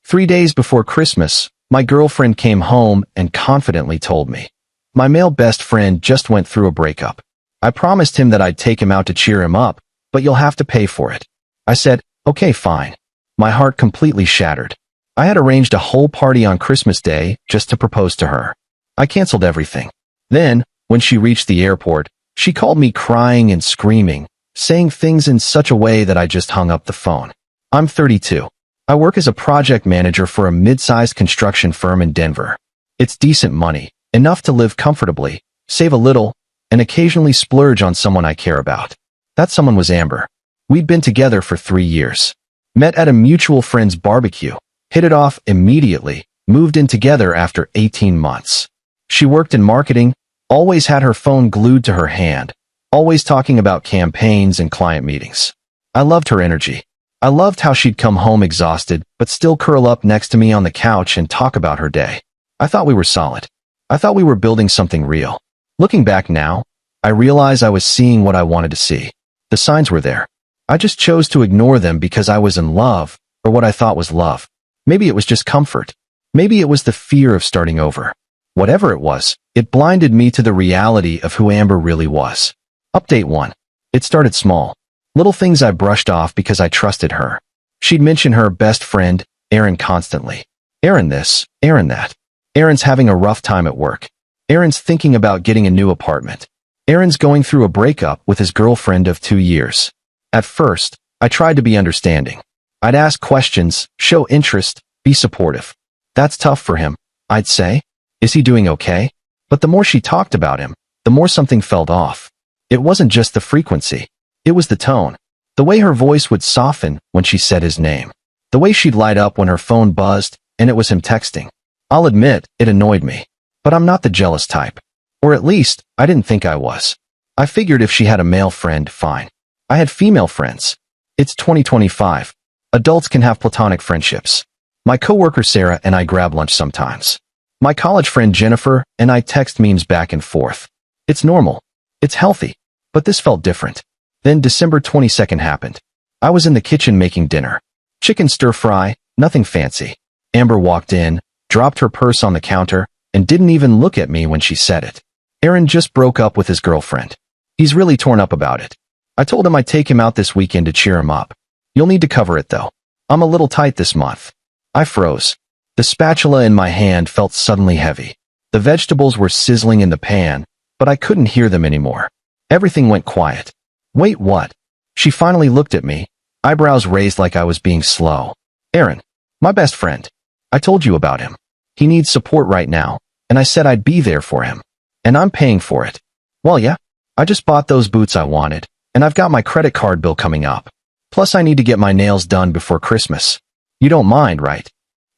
3 days before Christmas, my girlfriend came home and confidently told me, "My male best friend just went through a breakup. I promised him that I'd take him out to cheer him up, but you'll have to pay for it." I said, "Okay, fine." My heart completely shattered. I had arranged a whole party on Christmas Day just to propose to her. I canceled everything. Then, when she reached the airport, she called me crying and screaming, saying things in such a way that I just hung up the phone. I'm 32. I work as a project manager for a mid-sized construction firm in Denver. It's decent money, enough to live comfortably, save a little, and occasionally splurge on someone I care about. That someone was Amber. We'd been together for 3 years. Met at a mutual friend's barbecue, hit it off immediately, moved in together after 18 months. She worked in marketing, always had her phone glued to her hand, always talking about campaigns and client meetings. I loved her energy. I loved how she'd come home exhausted, but still curl up next to me on the couch and talk about her day. I thought we were solid. I thought we were building something real. Looking back now, I realize I was seeing what I wanted to see. The signs were there. I just chose to ignore them because I was in love, or what I thought was love. Maybe it was just comfort. Maybe it was the fear of starting over. Whatever it was, it blinded me to the reality of who Amber really was. Update 1. It started small. Little things I brushed off because I trusted her. She'd mention her best friend, Aaron, constantly. Aaron this, Aaron that. Aaron's having a rough time at work. Aaron's thinking about getting a new apartment. Aaron's going through a breakup with his girlfriend of 2 years. At first, I tried to be understanding. I'd ask questions, show interest, be supportive. That's tough for him, I'd say. Is he doing okay? But the more she talked about him, the more something felt off. It wasn't just the frequency. It was the tone. The way her voice would soften when she said his name. The way she'd light up when her phone buzzed and it was him texting. I'll admit, it annoyed me. But I'm not the jealous type. Or at least, I didn't think I was. I figured if she had a male friend, fine. I had female friends. It's 2025. Adults can have platonic friendships. My coworker Sarah and I grab lunch sometimes. My college friend Jennifer and I text memes back and forth. It's normal. It's healthy. But this felt different. Then December 22nd happened. I was in the kitchen making dinner. Chicken stir fry, nothing fancy. Amber walked in, dropped her purse on the counter, and didn't even look at me when she said it. Aaron just broke up with his girlfriend. He's really torn up about it. I told him I'd take him out this weekend to cheer him up. You'll need to cover it though. I'm a little tight this month. I froze. The spatula in my hand felt suddenly heavy. The vegetables were sizzling in the pan, but I couldn't hear them anymore. Everything went quiet. Wait, what? She finally looked at me, eyebrows raised like I was being slow. Aaron, my best friend. I told you about him. He needs support right now, and I said I'd be there for him. And I'm paying for it. Well, yeah, I just bought those boots I wanted, and I've got my credit card bill coming up. Plus, I need to get my nails done before Christmas. You don't mind, right?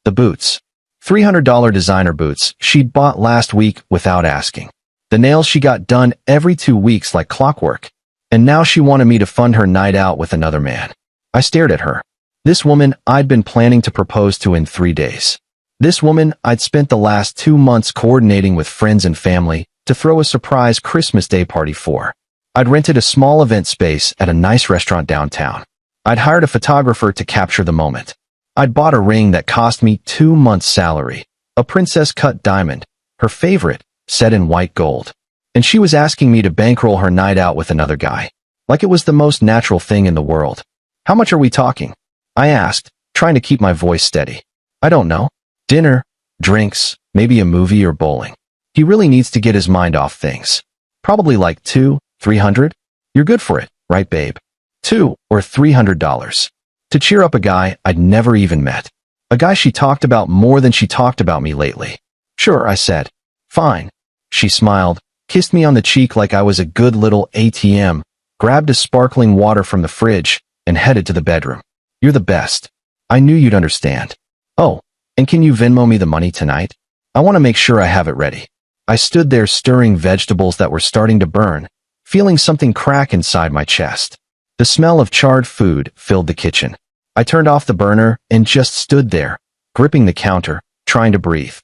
The boots. $300 designer boots she'd bought last week without asking. The nails she got done every 2 weeks like clockwork. And now she wanted me to fund her night out with another man. I stared at her. This woman I'd been planning to propose to in 3 days. This woman I'd spent the last 2 months coordinating with friends and family to throw a surprise Christmas Day party for. I'd rented a small event space at a nice restaurant downtown. I'd hired a photographer to capture the moment. I'd bought a ring that cost me 2 months' salary, a princess-cut diamond, her favorite, set in white gold. And she was asking me to bankroll her night out with another guy. Like it was the most natural thing in the world. How much are we talking? I asked, trying to keep my voice steady. I don't know. Dinner, drinks, maybe a movie or bowling. He really needs to get his mind off things. Probably like $200-300? You're good for it, right, babe? $200 or $300. To cheer up a guy I'd never even met. A guy she talked about more than she talked about me lately. Sure, I said. Fine. She smiled, kissed me on the cheek like I was a good little ATM, grabbed a sparkling water from the fridge, and headed to the bedroom. You're the best. I knew you'd understand. Oh, and can you Venmo me the money tonight? I want to make sure I have it ready. I stood there stirring vegetables that were starting to burn, feeling something crack inside my chest. The smell of charred food filled the kitchen. I turned off the burner and just stood there, gripping the counter, trying to breathe.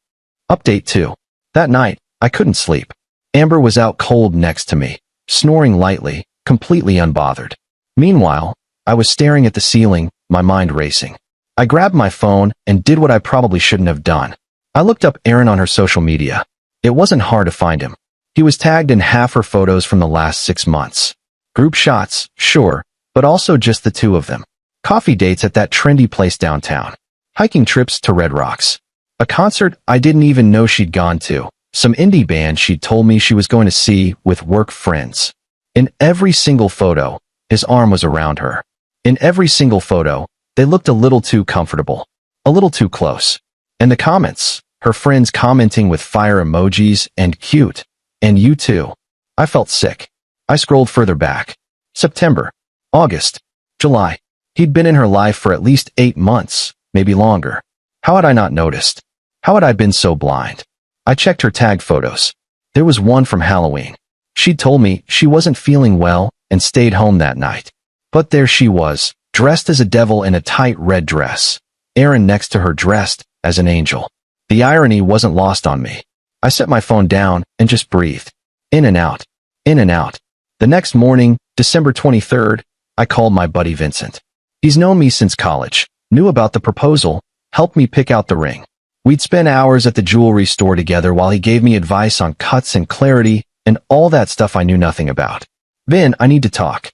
Update 2. That night, I couldn't sleep. Amber was out cold next to me, snoring lightly, completely unbothered. Meanwhile, I was staring at the ceiling, my mind racing. I grabbed my phone and did what I probably shouldn't have done. I looked up Aaron on her social media. It wasn't hard to find him. He was tagged in half her photos from the last 6 months. Group shots, sure, but also just the two of them. Coffee dates at that trendy place downtown. Hiking trips to Red Rocks. A concert I didn't even know she'd gone to. Some indie band she'd told me she was going to see with work friends. In every single photo, his arm was around her. In every single photo, they looked a little too comfortable. A little too close. And the comments, her friends commenting with fire emojis and cute. And you too. I felt sick. I scrolled further back. September. August. July. He'd been in her life for at least 8 months, maybe longer. How had I not noticed? How had I been so blind? I checked her tag photos. There was one from Halloween. She'd told me she wasn't feeling well and stayed home that night. But there she was, dressed as a devil in a tight red dress. Aaron next to her dressed as an angel. The irony wasn't lost on me. I set my phone down and just breathed. In and out. In and out. The next morning, December 23rd, I called my buddy Vincent. He's known me since college, knew about the proposal, helped me pick out the ring. We'd spent hours at the jewelry store together while he gave me advice on cuts and clarity and all that stuff I knew nothing about. Vin, I need to talk.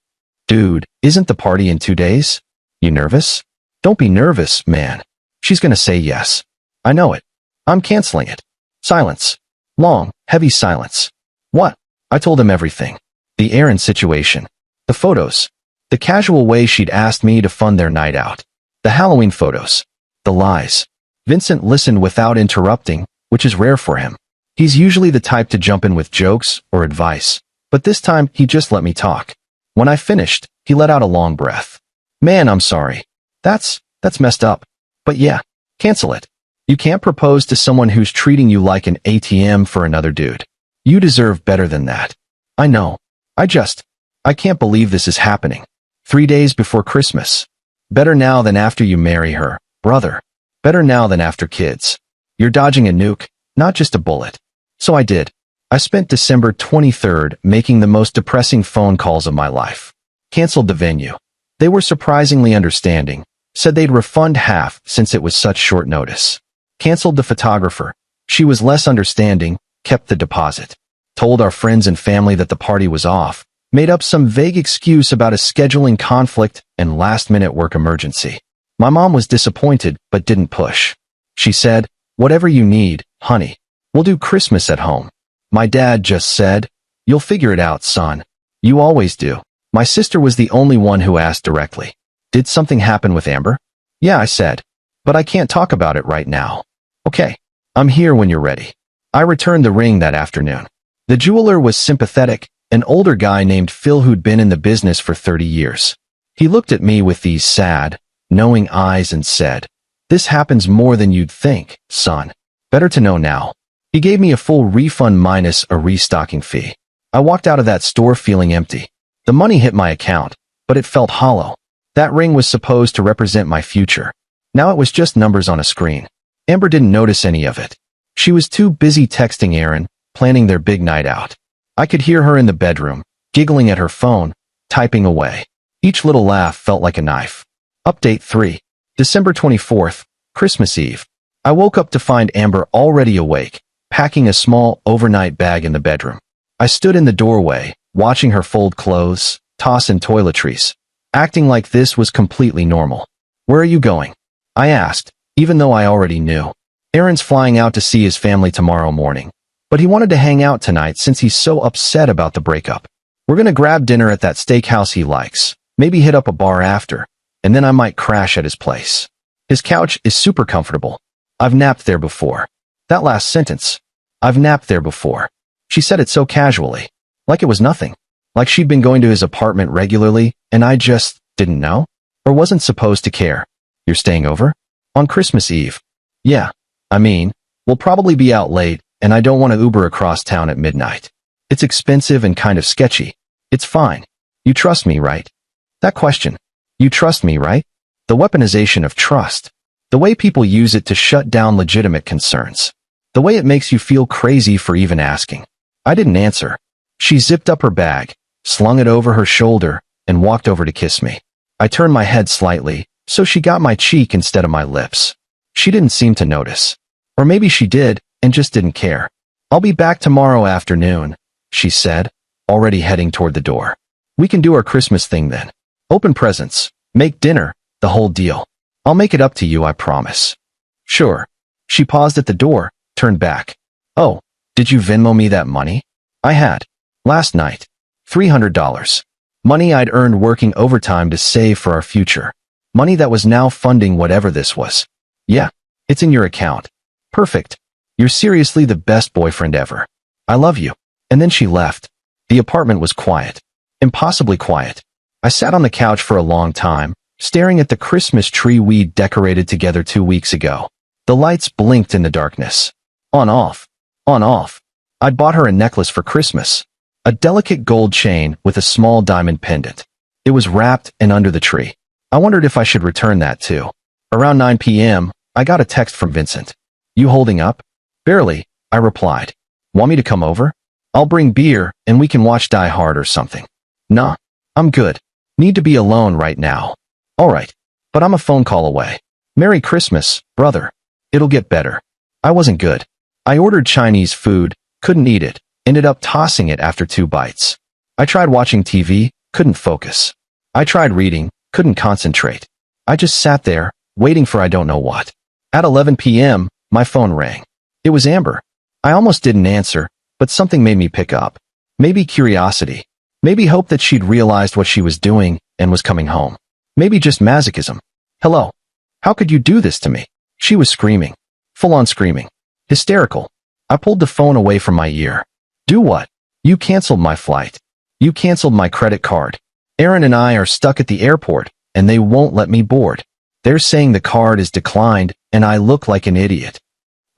Dude, isn't the party in 2 days? You nervous? Don't be nervous, man. She's gonna say yes. I know it. I'm canceling it. Silence. Long, heavy silence. What? I told him everything. The Aaron situation. The photos. The casual way she'd asked me to fund their night out. The Halloween photos. The lies. Vincent listened without interrupting, which is rare for him. He's usually the type to jump in with jokes or advice, but this time he just let me talk. When I finished, he let out a long breath. Man, I'm sorry. That's messed up. But yeah, cancel it. You can't propose to someone who's treating you like an ATM for another dude. You deserve better than that. I know. I can't believe this is happening. 3 days before Christmas. Better now than after you marry her, brother. Better now than after kids. You're dodging a nuke, not just a bullet. So I did. I spent December 23rd making the most depressing phone calls of my life. Canceled the venue. They were surprisingly understanding. Said they'd refund half since it was such short notice. Canceled the photographer. She was less understanding, kept the deposit. Told our friends and family that the party was off. Made up some vague excuse about a scheduling conflict and last-minute work emergency. My mom was disappointed but didn't push. She said, "Whatever you need, honey. We'll do Christmas at home." My dad just said, "You'll figure it out, son. You always do." My sister was the only one who asked directly. "Did something happen with Amber?" "Yeah," I said. "But I can't talk about it right now." "Okay. I'm here when you're ready." I returned the ring that afternoon. The jeweler was sympathetic, an older guy named Phil who'd been in the business for 30 years. He looked at me with these sad, knowing eyes and said, "This happens more than you'd think, son. Better to know now." He gave me a full refund minus a restocking fee. I walked out of that store feeling empty. The money hit my account, but it felt hollow. That ring was supposed to represent my future. Now it was just numbers on a screen. Amber didn't notice any of it. She was too busy texting Aaron, planning their big night out. I could hear her in the bedroom, giggling at her phone, typing away. Each little laugh felt like a knife. Update 3. December 24th, Christmas Eve. I woke up to find Amber already awake, packing a small overnight bag in the bedroom. I stood in the doorway, watching her fold clothes, toss in toiletries, acting like this was completely normal. "Where are you going?" I asked, even though I already knew. "Aaron's flying out to see his family tomorrow morning, but he wanted to hang out tonight since he's so upset about the breakup. We're gonna grab dinner at that steakhouse he likes, maybe hit up a bar after, and then I might crash at his place. His couch is super comfortable. I've napped there before." That last sentence. "I've napped there before." She said it so casually, like it was nothing. Like she'd been going to his apartment regularly, and I just didn't know? Or wasn't supposed to care. "You're staying over?" "On Christmas Eve." "Yeah. I mean, we'll probably be out late, and I don't want to Uber across town at midnight. It's expensive and kind of sketchy. It's fine. You trust me, right?" That question. You trust me, right? The weaponization of trust. The way people use it to shut down legitimate concerns. The way it makes you feel crazy for even asking. I didn't answer. She zipped up her bag, slung it over her shoulder, and walked over to kiss me. I turned my head slightly, so she got my cheek instead of my lips. She didn't seem to notice. Or maybe she did, and just didn't care. I'll be back tomorrow afternoon, she said, already heading toward the door. We can do our Christmas thing then. Open presents, make dinner, the whole deal. I'll make it up to you, I promise. Sure. She paused at the door, turned back. Oh, did you Venmo me that money? I had. Last night. $300. Money I'd earned working overtime to save for our future. Money that was now funding whatever this was. Yeah, it's in your account. Perfect. You're seriously the best boyfriend ever. I love you. And then she left. The apartment was quiet. Impossibly quiet. I sat on the couch for a long time, staring at the Christmas tree we'd decorated together 2 weeks ago. The lights blinked in the darkness. On off. On off. I'd bought her a necklace for Christmas. A delicate gold chain with a small diamond pendant. It was wrapped and under the tree. I wondered if I should return that too. Around 9 p.m., I got a text from Vincent. You holding up? Barely, I replied. Want me to come over? I'll bring beer and we can watch Die Hard or something. Nah, I'm good. Need to be alone right now. Alright, but I'm a phone call away. Merry Christmas, brother. It'll get better. I wasn't good. I ordered Chinese food, couldn't eat it, ended up tossing it after 2 bites. I tried watching TV, couldn't focus. I tried reading, couldn't concentrate. I just sat there, waiting for I don't know what. At 11 p.m., my phone rang. It was Amber. I almost didn't answer, but something made me pick up. Maybe curiosity. Maybe hope that she'd realized what she was doing and was coming home. Maybe just masochism. Hello. How could you do this to me? She was screaming. Full-on screaming. Hysterical. I pulled the phone away from my ear. Do what? You canceled my flight. You canceled my credit card. Aaron and I are stuck at the airport, and they won't let me board. They're saying the card is declined, and I look like an idiot.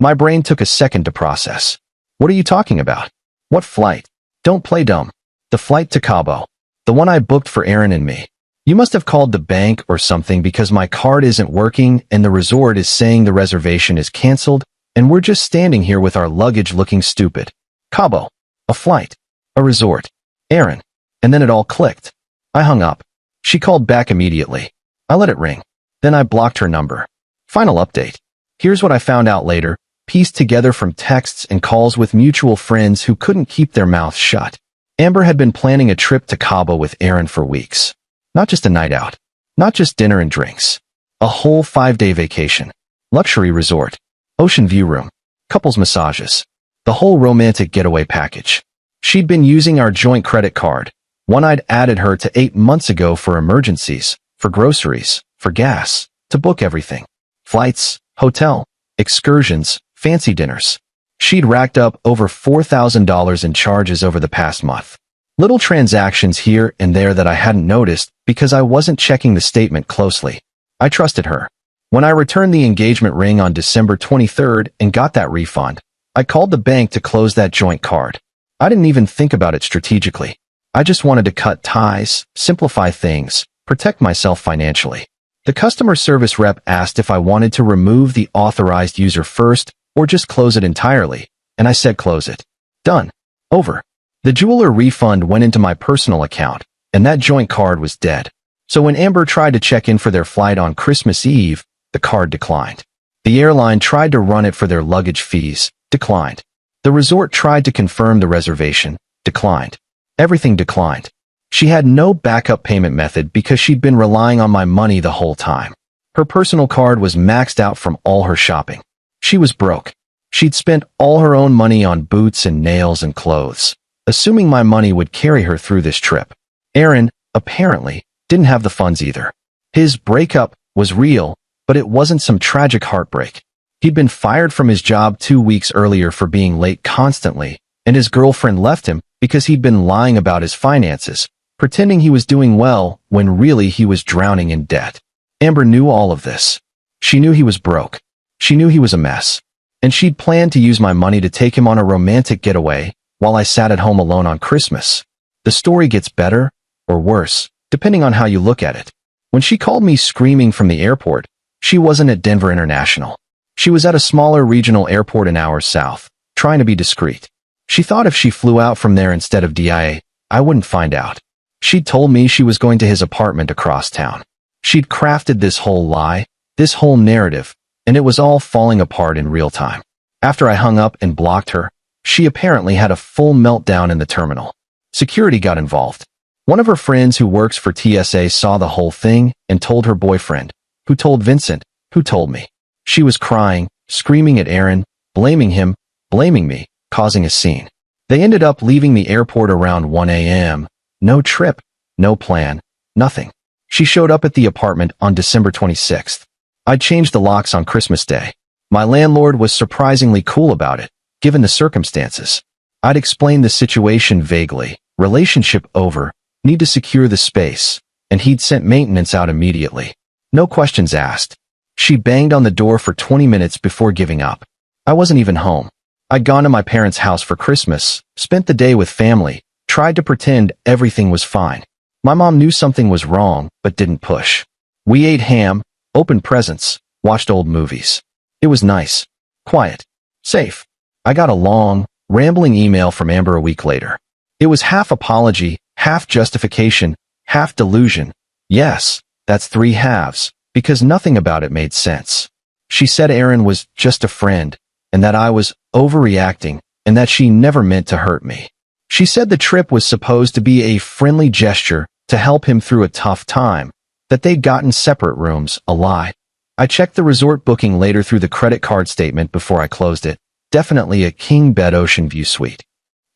My brain took a second to process. What are you talking about? What flight? Don't play dumb. The flight to Cabo. The one I booked for Aaron and me. You must have called the bank or something because my card isn't working and the resort is saying the reservation is canceled and we're just standing here with our luggage looking stupid. Cabo. A flight. A resort. Aaron. And then it all clicked. I hung up. She called back immediately. I let it ring. Then I blocked her number. Final update. Here's what I found out later, pieced together from texts and calls with mutual friends who couldn't keep their mouths shut. Amber had been planning a trip to Cabo with Aaron for weeks. Not just a night out. Not just dinner and drinks. A whole 5-day vacation. Luxury resort. Ocean view room. Couples massages. The whole romantic getaway package. She'd been using our joint credit card, one I'd added her to 8 months ago for emergencies, for groceries, for gas, to book everything. Flights, hotel, excursions, fancy dinners. She'd racked up over $4,000 in charges over the past month. Little transactions here and there that I hadn't noticed because I wasn't checking the statement closely. I trusted her. When I returned the engagement ring on December 23rd and got that refund, I called the bank to close that joint card. I didn't even think about it strategically. I just wanted to cut ties, simplify things, protect myself financially. The customer service rep asked if I wanted to remove the authorized user first or just close it entirely, and I said close it. Done. Over. The jeweler refund went into my personal account, and that joint card was dead. So when Amber tried to check in for their flight on Christmas Eve, the card declined. The airline tried to run it for their luggage fees, declined. The resort tried to confirm the reservation, declined. Everything declined. She had no backup payment method because she'd been relying on my money the whole time. Her personal card was maxed out from all her shopping. She was broke. She'd spent all her own money on boots and nails and clothes, assuming my money would carry her through this trip. Aaron, apparently, didn't have the funds either. His breakup was real, but it wasn't some tragic heartbreak. He'd been fired from his job 2 weeks earlier for being late constantly, and his girlfriend left him because he'd been lying about his finances, pretending he was doing well when really he was drowning in debt. Amber knew all of this. She knew he was broke. She knew he was a mess. And she'd planned to use my money to take him on a romantic getaway while I sat at home alone on Christmas. The story gets better, or worse, depending on how you look at it. When she called me screaming from the airport, she wasn't at Denver International. She was at a smaller regional airport an hour south, trying to be discreet. She thought if she flew out from there instead of DIA, I wouldn't find out. She'd told me she was going to his apartment across town. She'd crafted this whole lie, this whole narrative, and it was all falling apart in real time. After I hung up and blocked her, she apparently had a full meltdown in the terminal. Security got involved. One of her friends who works for TSA saw the whole thing and told her boyfriend, who told Vincent, who told me. She was crying, screaming at Aaron, blaming him, blaming me, causing a scene. They ended up leaving the airport around 1 a.m. No trip, no plan, nothing. She showed up at the apartment on December 26th. I'd changed the locks on Christmas Day. My landlord was surprisingly cool about it, given the circumstances. I'd explained the situation vaguely. Relationship over, need to secure the space, and he'd sent maintenance out immediately. No questions asked. She banged on the door for 20 minutes before giving up. I wasn't even home. I'd gone to my parents' house for Christmas, spent the day with family, tried to pretend everything was fine. My mom knew something was wrong, but didn't push. We ate ham, opened presents, watched old movies. It was nice, quiet, safe. I got a long, rambling email from Amber a week later. It was half apology, half justification, half delusion. Yes, that's three halves, because nothing about it made sense. She said Aaron was just a friend, and that I was overreacting, and that she never meant to hurt me. She said the trip was supposed to be a friendly gesture to help him through a tough time, that they'd gotten separate rooms, a lie. I checked the resort booking later through the credit card statement before I closed it. Definitely a king bed ocean view suite.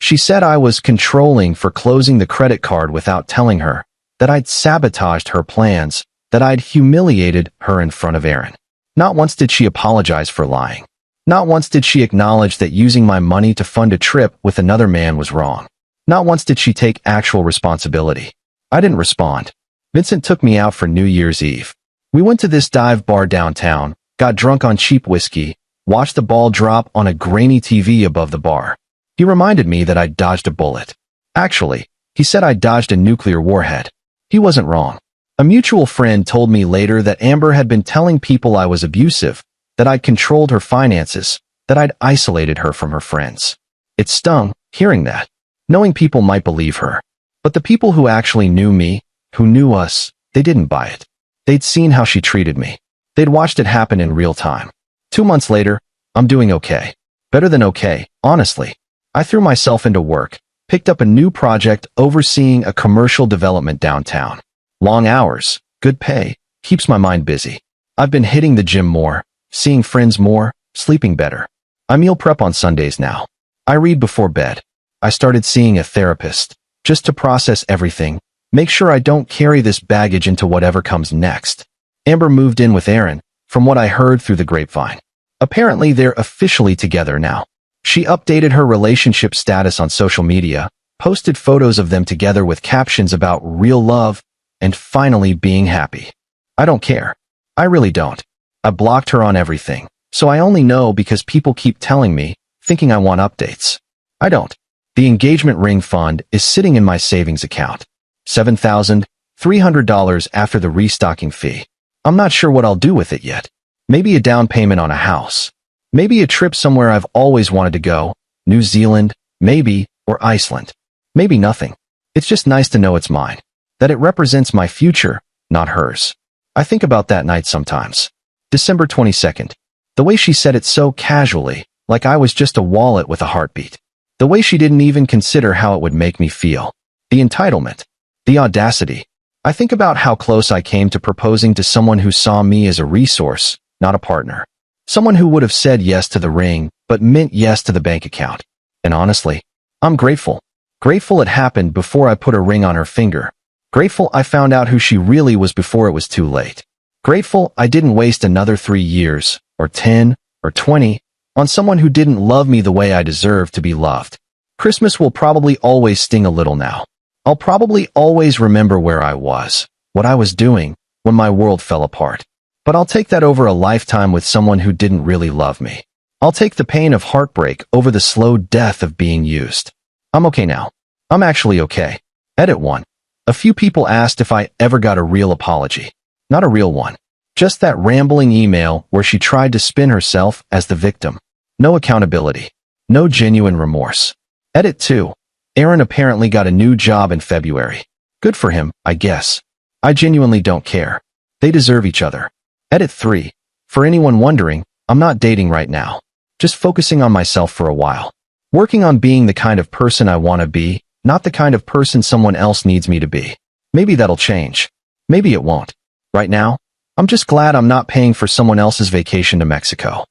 She said I was controlling for closing the credit card without telling her, that I'd sabotaged her plans, that I'd humiliated her in front of Aaron. Not once did she apologize for lying. Not once did she acknowledge that using my money to fund a trip with another man was wrong. Not once did she take actual responsibility. I didn't respond. Vincent took me out for New Year's Eve. We went to this dive bar downtown, got drunk on cheap whiskey, watched the ball drop on a grainy TV above the bar. He reminded me that I'd dodged a bullet. Actually, he said I dodged a nuclear warhead. He wasn't wrong. A mutual friend told me later that Amber had been telling people I was abusive, that I'd controlled her finances, that I'd isolated her from her friends. It stung, hearing that. Knowing people might believe her. But the people who actually knew me, who knew us, they didn't buy it. They'd seen how she treated me. They'd watched it happen in real time. 2 months later, I'm doing okay. Better than okay, honestly. I threw myself into work, picked up a new project overseeing a commercial development downtown. Long hours, good pay, keeps my mind busy. I've been hitting the gym more, seeing friends more, sleeping better. I meal prep on Sundays now. I read before bed. I started seeing a therapist, just to process everything, make sure I don't carry this baggage into whatever comes next. Amber moved in with Aaron, from what I heard through the grapevine. Apparently they're officially together now. She updated her relationship status on social media, posted photos of them together with captions about real love, and finally being happy. I don't care. I really don't. I blocked her on everything, so I only know because people keep telling me, thinking I want updates. I don't. The engagement ring fund is sitting in my savings account. $7,300 after the restocking fee. I'm not sure what I'll do with it yet. Maybe a down payment on a house. Maybe a trip somewhere I've always wanted to go, New Zealand, maybe, or Iceland. Maybe nothing. It's just nice to know it's mine. That it represents my future, not hers. I think about that night sometimes. December 22nd. The way she said it so casually, like I was just a wallet with a heartbeat. The way she didn't even consider how it would make me feel. The entitlement. The audacity. I think about how close I came to proposing to someone who saw me as a resource, not a partner. Someone who would have said yes to the ring, but meant yes to the bank account. And honestly, I'm grateful. Grateful it happened before I put a ring on her finger. Grateful I found out who she really was before it was too late. Grateful I didn't waste another 3 years, or 10, or 20, on someone who didn't love me the way I deserved to be loved. Christmas will probably always sting a little now. I'll probably always remember where I was, what I was doing, when my world fell apart. But I'll take that over a lifetime with someone who didn't really love me. I'll take the pain of heartbreak over the slow death of being used. I'm okay now. I'm actually okay. Edit 1. A few people asked if I ever got a real apology. Not a real one. Just that rambling email where she tried to spin herself as the victim. No accountability. No genuine remorse. Edit 2. Aaron apparently got a new job in February. Good for him, I guess. I genuinely don't care. They deserve each other. Edit 3. For anyone wondering, I'm not dating right now. Just focusing on myself for a while. Working on being the kind of person I want to be, not the kind of person someone else needs me to be. Maybe that'll change. Maybe it won't. Right now, I'm just glad I'm not paying for someone else's vacation to Mexico.